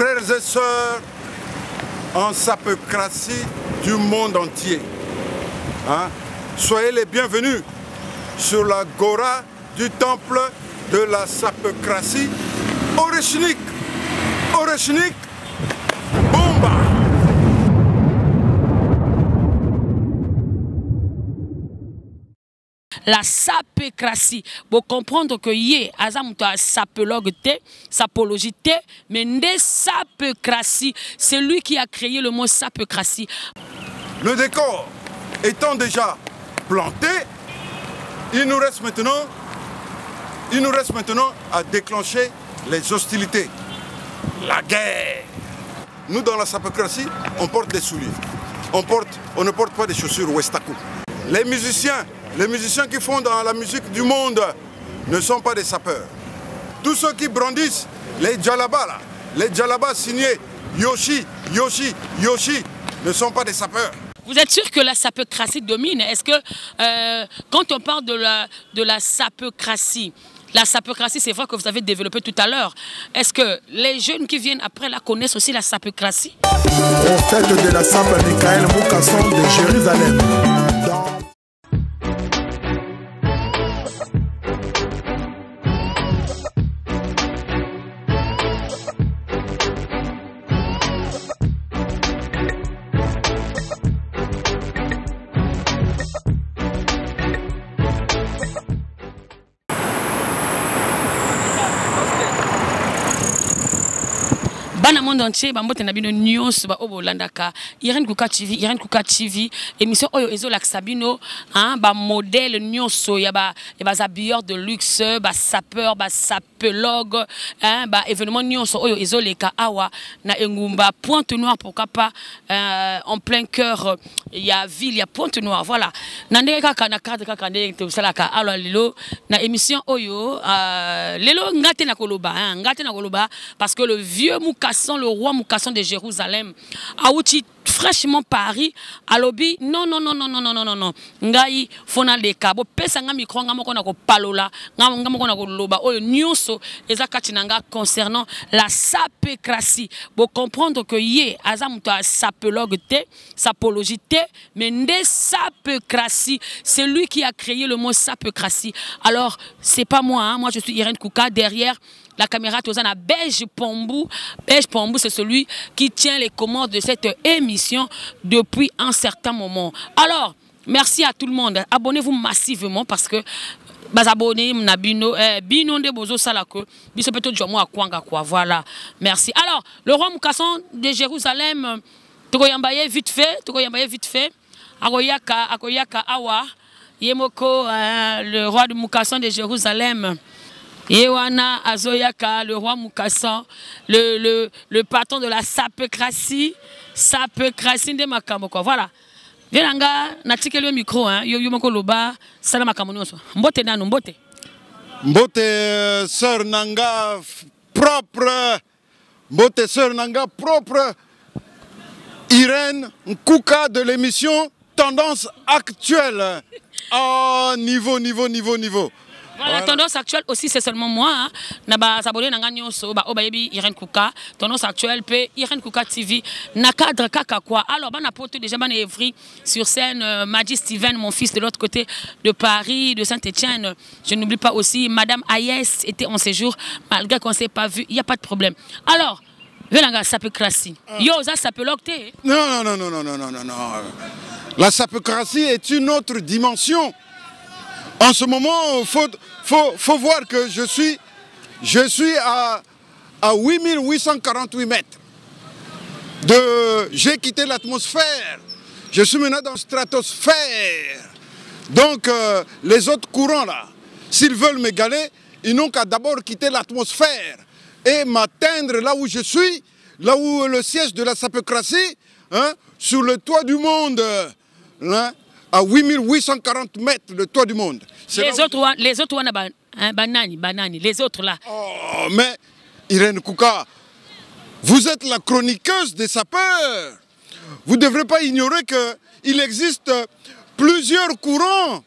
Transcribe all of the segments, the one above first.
frères et sœurs en sapocratie du monde entier. Hein? Soyez les bienvenus sur la Gora du temple de la sapocratie Oreshnik. Oreshnik, Bomba. La sapocratie, pour comprendre que yé, azamuto a sapologue té, sapologie té, mais ndé sapocratie, c'est lui qui a créé le mot sapocratie. Le décor étant déjà planté, il nous reste maintenant à déclencher les hostilités, la guerre. Nous, dans la sapocratie, on porte des souliers. On ne porte pas des chaussures Westaco. Les musiciens qui font dans la musique du monde ne sont pas des sapeurs. Tous ceux qui brandissent les djalabas, là, les djalabas signés Yoshi, Yoshi, Yoshi, ne sont pas des sapeurs. Vous êtes sûr que la sapocratie domine? Est-ce que quand on parle de la sapocratie, c'est vrai que vous avez développé tout à l'heure. Est-ce que les jeunes qui viennent après la connaissent aussi la sapocratie? Au fait de la sape Michael Moukasson de Jérusalem. Bana monde entier bambote na bino nyonso ba obo landaka Irene Kuka TV émission oyo ezolakisa bino hein ba modèle nyonso ya ba habilleurs de luxe ba sapeur ba sapologue hein ba événement nyonso oyo ezoleka awa na engumba Pointe-Noire pourquoi pas en plein cœur il y a ville il y a Pointe-Noire voilà na ndenge kaka na cadre kaka ndenge to salaka alo lelo na émission oyo lelo ngate na koloba parce que le vieux Moukasson, le roi Moukasson de Jérusalem, a outil fraîchement Paris, à lobby, non, ngai fona de kabo, pesa nga micro nga moko na ko palola, nga moko na ko loba, oyo nyonso eza katinanga concernant la sapocratie. Pour comprendre que yé, azamuto a sapologue té, sapologie té, mais ndé sapocratie, c'est lui qui a créé le mot sapocratie. Alors, c'est pas moi, hein, moi je suis Irene Kuka, derrière la caméra Tozana Belge Pombou. Belge Pombou, c'est celui qui tient les commandes de cette émission depuis un certain moment. Alors, merci à tout le monde. Abonnez-vous massivement parce que abonnez Nabino, Bino de Bozo Salako, Bisopeto Djomo à Kwanga quoi. Voilà. Merci. Alors, le roi Moukasson de Jérusalem, Tokoyambaye vite fait. Akoyaka Awa, Yemoko, le roi de Moukasson de Jérusalem. Yewana Azoyaka, le roi Moukasson, le patron de la sapocratie de Makambo. Voilà. Venanga, natikeli le micro, hein. Yo moko loba, sala Makambo nyonso. Mbote nanu, mbote. Mbote sœur Nanga propre. Mbote sœur Nanga propre. Irene Kuka de l'émission Tendance Actuelle. Oh, niveau. Voilà, tendance actuelle aussi, c'est seulement moi. Hein. Naba s'abonner nanga nyonso ba obayebi Irene Kuka, tendance actuelle pe Irene Kuka TV na cadre kaka quoi. Alors ban apporte déjà ban Evry sur scène Maggie Steven, mon fils de l'autre côté de Paris, de Saint-Étienne. Je n'oublie pas aussi Madame Ayes était en séjour malgré qu'on s'est pas vu, il y a pas de problème. Alors venanga sapocratie. Yo ça sapologue té. Non. La sapocratie est une autre dimension. En ce moment, il faut voir que je suis à 8848 mètres. J'ai quitté l'atmosphère. Je suis maintenant dans la stratosphère. Donc, les autres courants, là, s'ils veulent m'égaler, ils n'ont qu'à d'abord quitter l'atmosphère et m'atteindre là où je suis, là où le siège de la sapocratie, hein, sur le toit du monde. Hein, à 8840 mètres, le toit du monde. Les autres, banani, les autres là. Oh, mais Irene Kuka, vous êtes la chroniqueuse des sapeurs. Vous ne devrez pas ignorer qu'il existe plusieurs courants.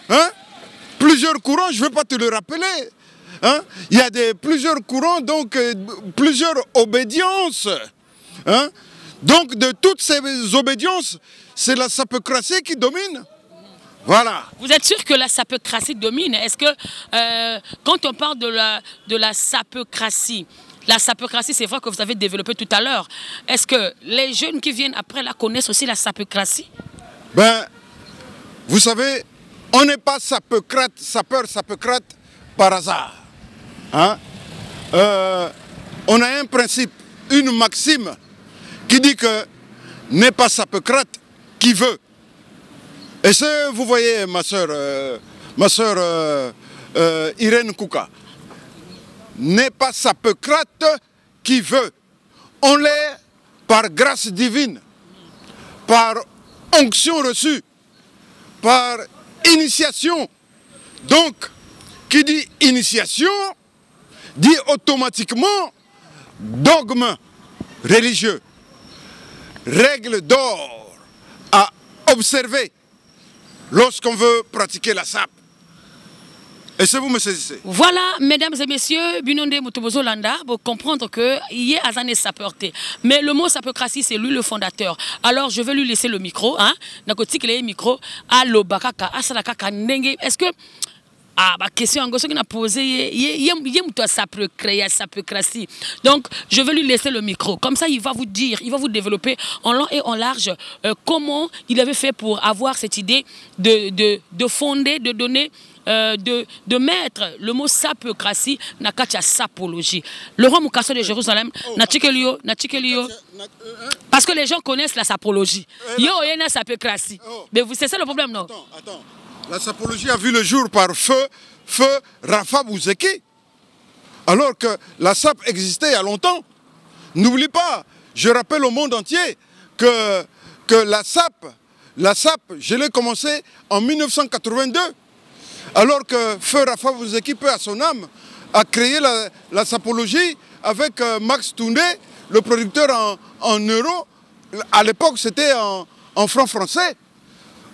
Hein? Plusieurs courants, je ne vais pas te le rappeler. hein, il y a plusieurs courants, donc plusieurs obédiences. Hein. Donc de toutes ces obédiences, c'est la sapocratie qui domine. Voilà. Vous êtes sûr que la sapocratie domine? Est-ce que quand on parle de la sapocratie, c'est vrai que vous avez développé tout à l'heure, est-ce que les jeunes qui viennent après la connaissent aussi la sapocratie? Ben, vous savez, on n'est pas sapeur par hasard. Hein? On a un principe, une maxime qui dit que n'est pas sapocrate qui veut. Et ce, vous voyez, ma soeur Irène Kouka, n'est pas sapocrate qui veut. On l'est par grâce divine, par onction reçue, par initiation. Donc, qui dit initiation, dit automatiquement dogme religieux, règle d'or à observer lorsqu'on veut pratiquer la sape. Est-ce que vous me saisissez? Voilà, mesdames et messieurs, Binonde Mutubozo Landa, pour comprendre qu'il y a Azane sapeurté. Mais le mot sapocratie, c'est lui le fondateur. Alors, je vais lui laisser le micro. Hein? Le micro à l'Obakaka, à Salakaka Nenge. Est-ce que. Ah, ma question en gros, qu'on a posée, sapocratie. Donc, je vais lui laisser le micro. Comme ça, il va vous dire, il va vous développer en long et en large comment il avait fait pour avoir cette idée de fonder, de donner. De mettre le mot sapocratie na katia sapologie. Le roi Mukaso de Jérusalem, parce que les gens connaissent la sapologie. Yo, il y a la sapocratie. Mais c'est ça le problème, non? Attends. La sapologie a vu le jour par feu Rafa Bouzeki. Alors que la sape existait il y a longtemps. N'oublie pas, je rappelle au monde entier que la sape, je l'ai commencé en 1982. Alors que Feu Rafa Bouzeki, peu à son âme, a créé la sapologie avec Max Toundé, le producteur en euros. À l'époque, c'était en francs français.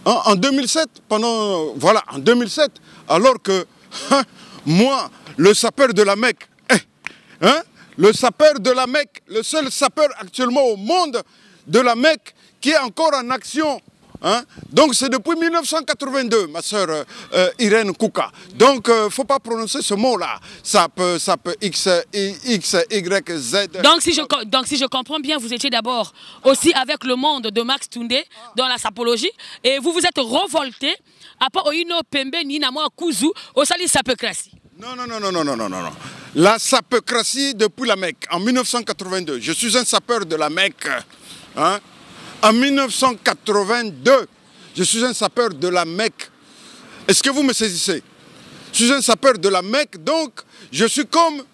En 2007, en 2007, alors que moi, le sapeur de la Mecque, le sapeur de la Mecque, le seul sapeur actuellement au monde de la Mecque qui est encore en action. Hein? Donc c'est depuis 1982, ma soeur Irène Kouka. Donc il ne faut pas prononcer ce mot-là. Ça peut X, Y, Z. Donc si je comprends bien, vous étiez d'abord aussi avec le monde de Max Toundé dans la sapologie et vous vous êtes revolté à part Oino Pembe ni Namo Kuzu au sali sapocratie. Non. La sapocratie depuis la Mecque en 1982. Je suis un sapeur de la Mecque. Hein? En 1982, je suis un sapeur de la Mecque. Est-ce que vous me saisissez? Je suis un sapeur de la Mecque, donc je suis comme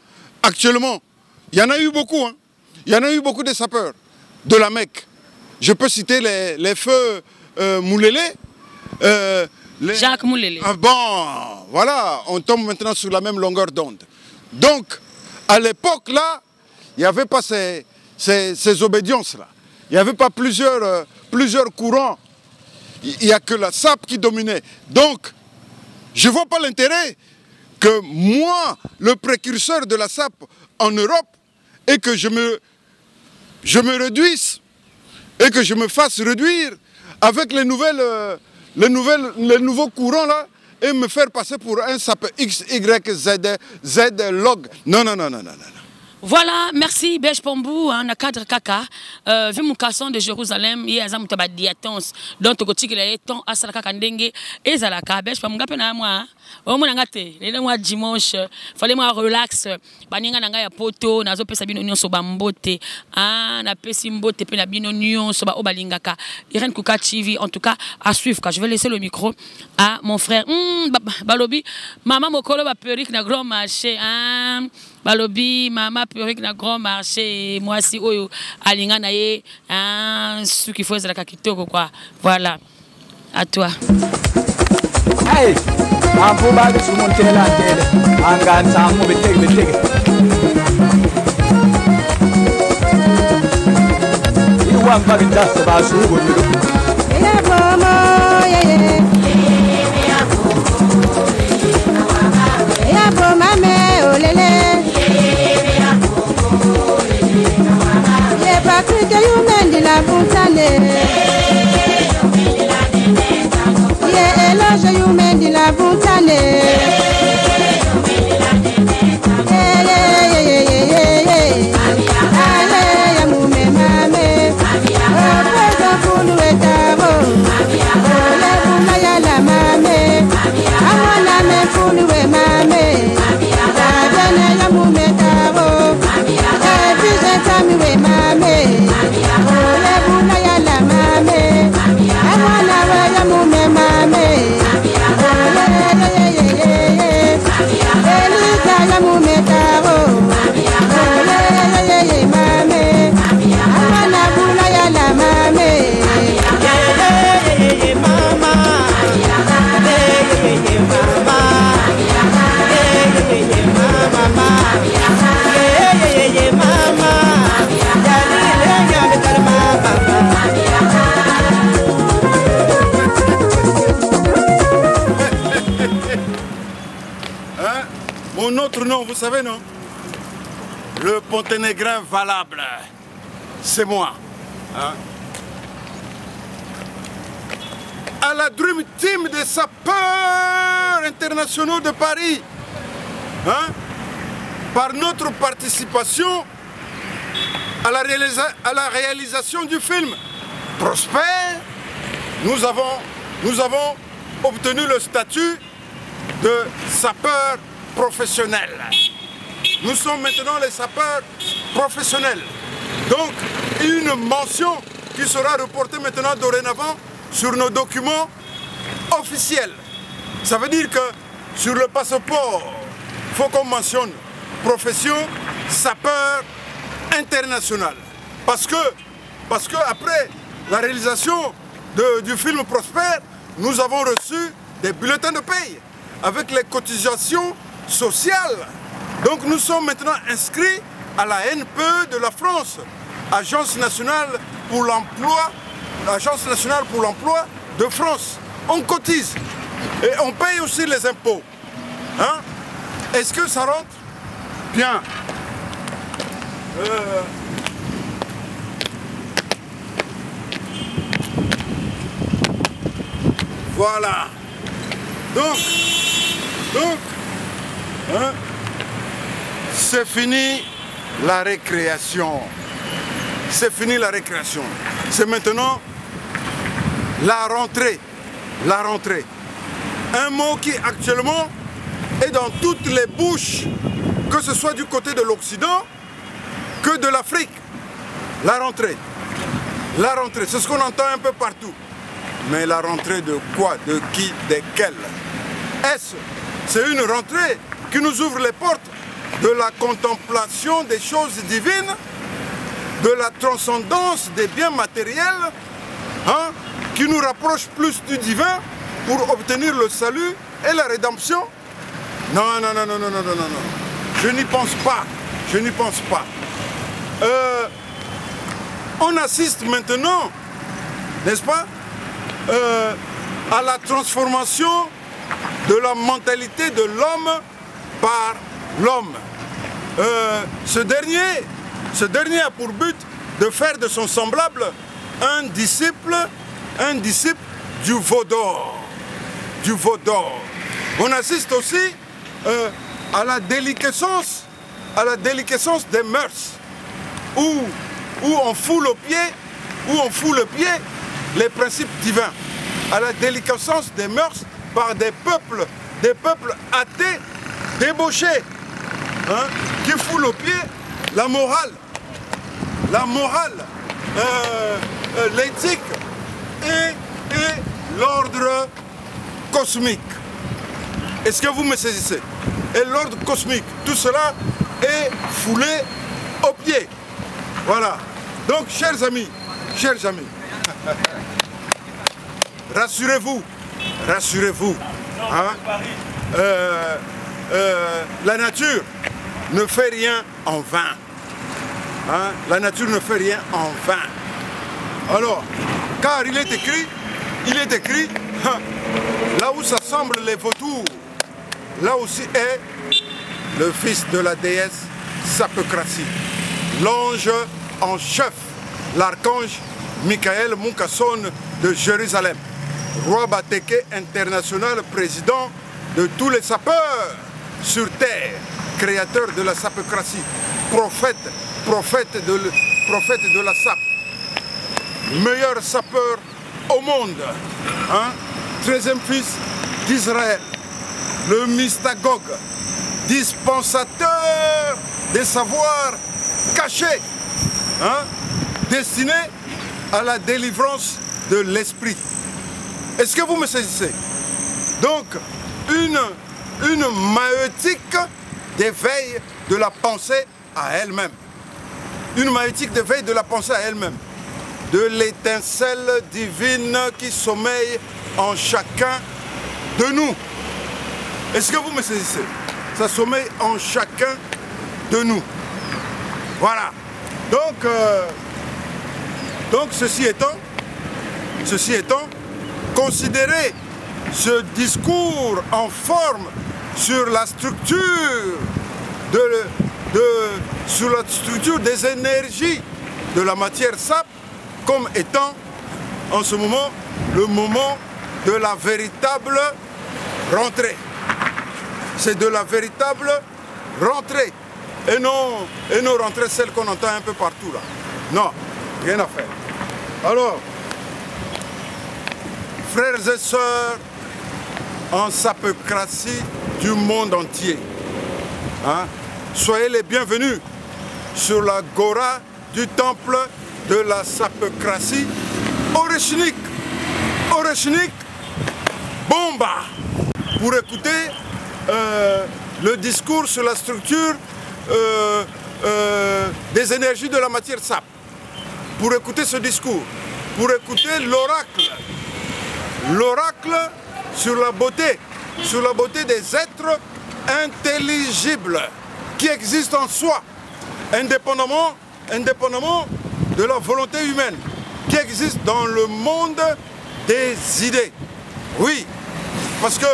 actuellement. Il y en a eu beaucoup, hein. Il y en a eu beaucoup de sapeurs de la Mecque. Je peux citer les feux Moulélé. Jacques Moulélé. Ah bon, voilà, on tombe maintenant sur la même longueur d'onde. Donc, à l'époque, là, il n'y avait pas ces obédiences-là. Il n'y avait pas plusieurs courants. Il n'y a que la sape qui dominait. Donc, je ne vois pas l'intérêt que moi, le précurseur de la sape en Europe, et que je me réduise, et que je me fasse réduire avec les nouveaux courants là, et me faire passer pour un sape X, Y, Z log. Non. Voilà, merci Bej Pambou, na cadre kaka, vu mon casson de Jérusalem, il y a un diatons, dont au côté qu'il est temps à Salaka Ndenge, et Zalaka, Bej Pambou, na moi, au moins les mois dimanche, fallait moi relax, baninga nanga ya poto, nazo pesa binonion so bambote, na pesi mbote, pe na binonion so ba obalingaka, Irène Kouka TV, en tout cas, à suivre, car je vais laisser le micro à mon frère, Balobi, maman mokolo ba perruque na grand marché, Balobi, maman perruque na grand marché, moi si oyo, alinga na ye, ce qu'il faut c'est la kakitoko quoi, voilà, à toi. Hey, I'm for back to Montella. I'm going to move it, take it. You want to just about you. Yeah, savez, non? Le Ponténégrin valable, c'est moi. Hein? À la Dream Team des sapeurs internationaux de Paris, hein? Par notre participation à la réalisation du film Prosper, nous avons obtenu le statut de sapeurs professionnels. Nous sommes maintenant les sapeurs professionnels. Donc, une mention qui sera reportée maintenant dorénavant sur nos documents officiels. Ça veut dire que sur le passeport, il faut qu'on mentionne profession sapeur international. Parce que après la réalisation du film Prosper, nous avons reçu des bulletins de paye avec les cotisations sociales. Donc nous sommes maintenant inscrits à la NPE de la France, Agence nationale pour l'emploi, l'Agence nationale pour l'emploi de France. On cotise et on paye aussi les impôts. Hein? Est-ce que ça rentre? Bien. Voilà. Donc, hein, c'est fini la récréation. C'est fini la récréation. C'est maintenant la rentrée. La rentrée. Un mot qui actuellement est dans toutes les bouches, que ce soit du côté de l'Occident que de l'Afrique. La rentrée. La rentrée, c'est ce qu'on entend un peu partout. Mais la rentrée de quoi? De qui? De quel? Est-ce? C'est une rentrée qui nous ouvre les portes de la contemplation des choses divines, de la transcendance des biens matériels, hein, qui nous rapproche plus du divin pour obtenir le salut et la rédemption? Non, non, non, non, non, non, non, non. Je n'y pense pas. Je n'y pense pas. On assiste maintenant, n'est-ce pas, à la transformation de la mentalité de l'homme par l'homme. Ce dernier a pour but de faire de son semblable un disciple du veau d'or. Du veau d'or. On assiste aussi à la déliquescence des mœurs, où on foule au pied, les principes divins, à la déliquescence des mœurs par des peuples athées, débauchés, hein, qui foulent au pied la morale, l'éthique et l'ordre cosmique. Est-ce que vous me saisissez? Et l'ordre cosmique, tout cela est foulé au pied. Voilà. Donc, chers amis, rassurez-vous, hein, la nature ne fait rien en vain. Hein, la nature ne fait rien en vain. Alors, car il est écrit, hein, là où s'assemblent les vautours, là aussi est le fils de la déesse Sapocratie, l'ange en chef, l'archange Michael Munkasson de Jérusalem, roi Bateke international, président de tous les sapeurs sur terre, créateur de la sapocratie, prophète de la sape, meilleur sapeur au monde, hein? 13e fils d'Israël, le mystagogue, dispensateur des savoirs cachés, hein? Destiné à la délivrance de l'esprit. Est-ce que vous me saisissez? Donc, une maïeutique d'éveil de la pensée à elle-même. Une maïeutique d'éveil de la pensée à elle-même. De l'étincelle divine qui sommeille en chacun de nous. Est-ce que vous me saisissez? Ça sommeille en chacun de nous. Voilà. Donc ceci étant, considérez ce discours en forme sur la structure sur la structure des énergies de la matière sap comme étant en ce moment le moment de la véritable rentrée. C'est de la véritable rentrée et non rentrées celles qu'on entend un peu partout là. Non, rien à faire. Alors, frères et sœurs en sapocratie du monde entier, hein, soyez les bienvenus sur la Gora du temple de la sapocratie Oreshnik. Oreshnik Bomba, pour écouter le discours sur la structure des énergies de la matière sap. Pour écouter ce discours, pour écouter l'oracle sur la beauté des êtres intelligibles qui existent en soi, indépendamment de la volonté humaine, qui existent dans le monde des idées. Oui, parce que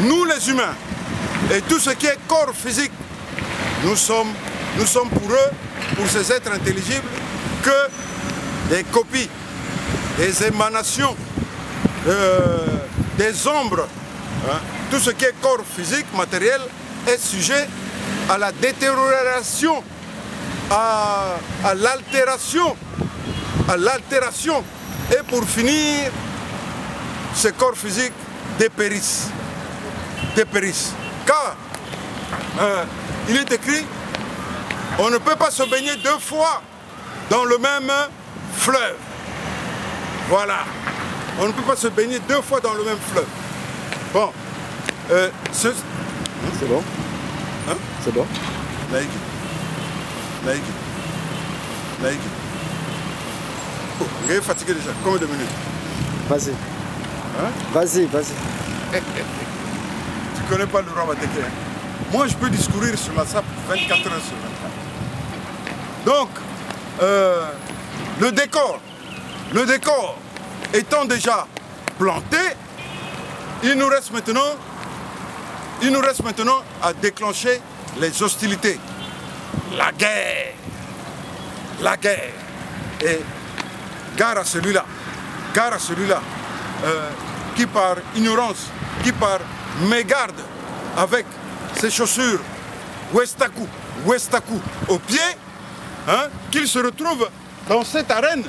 nous les humains et tout ce qui est corps physique, nous sommes pour eux, pour ces êtres intelligibles, que des copies, des émanations, des ombres. Hein. Tout ce qui est corps physique, matériel, est sujet à la détérioration, à l'altération. Et pour finir, ces corps physiques dépérissent. Car il est écrit, on ne peut pas se baigner deux fois dans le même fleuve. Voilà. On ne peut pas se baigner deux fois dans le même fleuve. Bon. C'est bon. Hein? C'est bon. Laïque. Oh, vous êtes fatigué déjà. Combien de minutes? Vas-y. Hein? Vas-y. Tu connais pas le roi Mateke, hein? Moi, je peux discourir sur la SAP 24 heures sur 24. Donc, le décor étant déjà planté, il nous reste maintenant à déclencher les hostilités. La guerre. Et gare à celui-là, qui par ignorance, qui par mégarde, avec ses chaussures Westaku au pied, hein, qu'il se retrouve dans cette arène,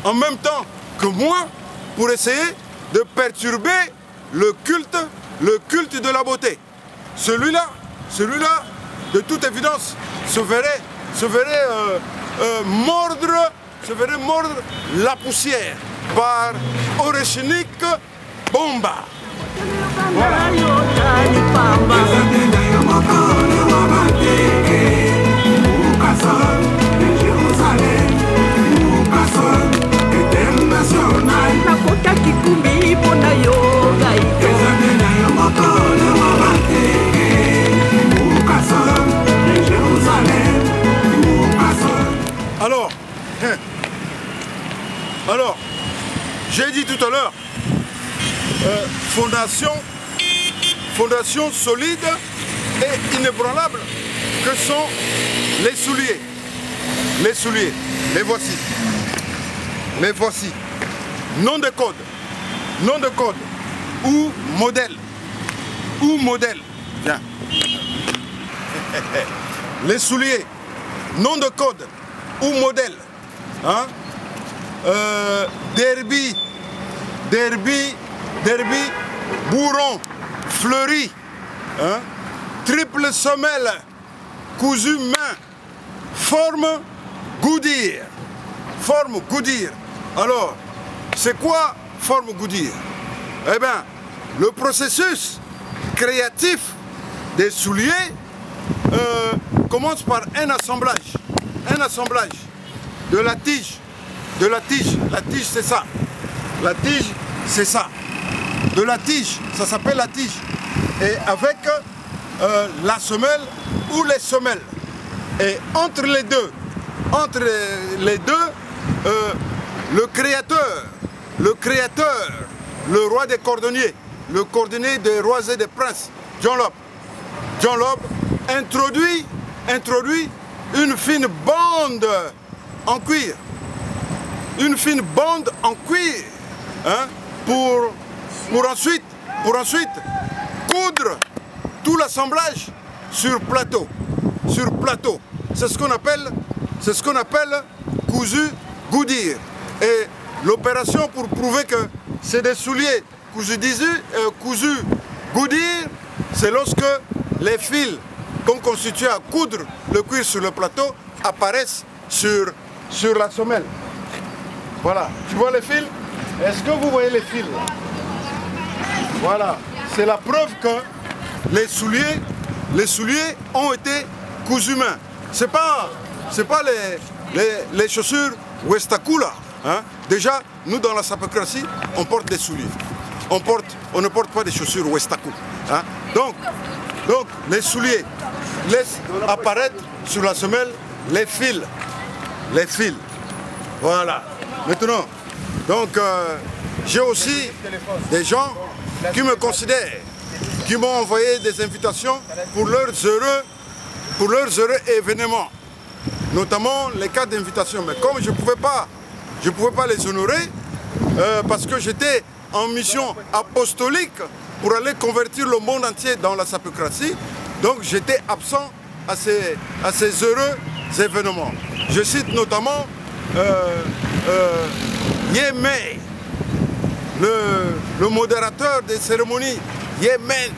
en même temps que moi, pour essayer de perturber le culte de la beauté. Celui-là, de toute évidence, se verrait mordre la poussière par Oreshnik Bomba. Voilà. Alors, j'ai dit tout à l'heure, fondation solide et inébranlable que sont les souliers. Les voici. Nom de code. Ou modèle. Viens. Les souliers. Nom de code ou modèle. Hein? Derby, bourron, fleuri, hein? Triple semelle, cousu main, forme Goodyear. Alors, c'est quoi forme Goodyear? Eh bien, le processus créatif des souliers commence par un assemblage de la tige. La tige, c'est ça. De la tige, ça s'appelle la tige. Et avec la semelle ou les semelles. Et entre les deux, le créateur, le roi des cordonniers, le coordonné des rois et des princes, John Lobb. John Lobb introduit une fine bande en cuir. Une fine bande en cuir, hein, pour ensuite coudre tout l'assemblage sur plateau. C'est ce qu'on appelle cousu goudir. Et l'opération pour prouver que c'est des souliers cousu goudir, c'est lorsque les fils qu'on constitue à coudre le cuir sur le plateau apparaissent sur la semelle. Voilà, tu vois les fils? Est-ce que vous voyez les fils là? Voilà, c'est la preuve que les souliers ont été cousus main. C'est pas les chaussures Westaku là. Hein? Déjà, nous dans la sapocratie, on porte des souliers. On ne porte pas des chaussures Westaku. Hein? Donc, les souliers laissent apparaître sur la semelle les fils. Voilà. Maintenant, donc j'ai aussi des gens qui me considèrent, qui m'ont envoyé des invitations pour leurs heureux événements, notamment les cas d'invitation. Mais comme je ne pouvais pas les honorer, parce que j'étais en mission apostolique pour aller convertir le monde entier dans la sapocratie, donc j'étais absent à ces heureux événements. Je cite notamment Yémen, le modérateur des cérémonies, Yémen,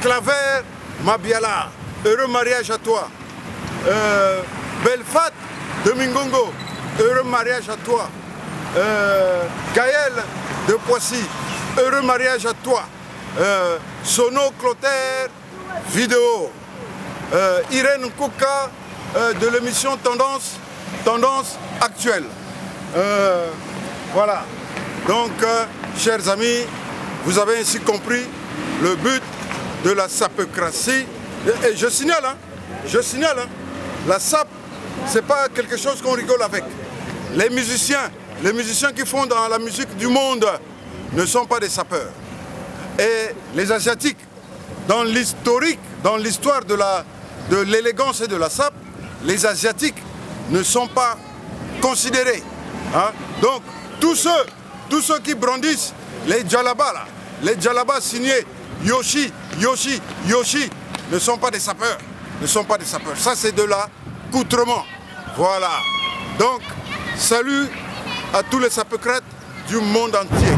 Claver Mabiala, heureux mariage à toi. Belfat de Mingongo, heureux mariage à toi. Gaël de Poissy, heureux mariage à toi. Sono Clotaire, vidéo. Irène Kouka de l'émission Tendance Actuelle. Voilà. Donc, chers amis, vous avez ainsi compris le but de la sapocratie. Et je signale, la sape, c'est pas quelque chose qu'on rigole avec. Les musiciens qui font dans la musique du monde ne sont pas des sapeurs. Et les Asiatiques, dans l'histoire de l'élégance et de la sape, les Asiatiques ne sont pas considérés. Hein? Donc, tous ceux qui brandissent les djallabas, là, les djallabas signés Yoshi, ne sont pas des sapeurs. Ça, c'est de l'accoutrement. Voilà. Donc, salut à tous les sapocrates du monde entier.